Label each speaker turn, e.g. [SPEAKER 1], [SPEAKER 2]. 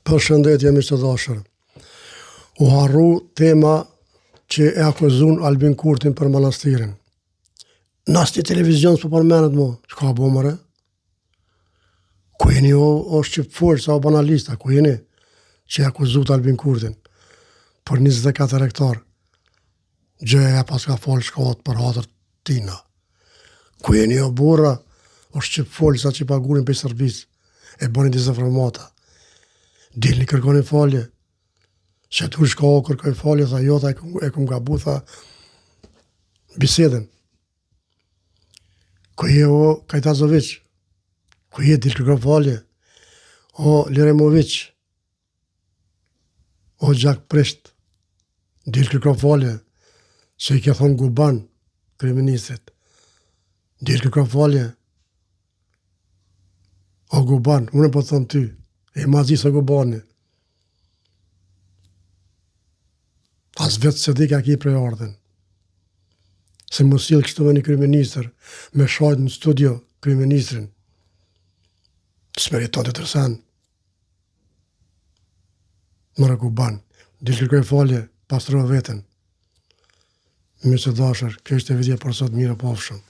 [SPEAKER 1] Përshëndetje miq të dashur. U harru tema që e akuzun Albin Kurtin për manastirin. Nas një televizion s'po përmenet mu. Çka bo mëre? Ku jeni o shqip forca o banalista? Ku jeni që e akuzut Albin Kurtin për 24 hektar? Gjë e pas ka falë shkat për hatër tina. Ku jeni o burra o shqip forca që pagurin për servis e bani dezinformata? Dilni kërkoni falje. Se tu shka o kërkoj falje, tha jo, tha e kum gabu, tha bisedën. Ku je o Kajtazovic? Ku je dil kërkoj falje? O Leremovic? O Gjak Prisht? Dil kërkoj falje? Se i ke thonë Guban, kryeministrit. Dil kërkoj falje? O Guban, unë po thonë ty. E ma zi së Gubani. As vetë se dika ki prej ardhen. Se më silë kështu me një kryeministër, me shajt në studio kryeministrin. S'meriton të tërsen. Mëre Guban, dil kërkoj falje, pastro vetën. Mirë që dashër, kjo ishte vidje për sot, mirë pofshëm.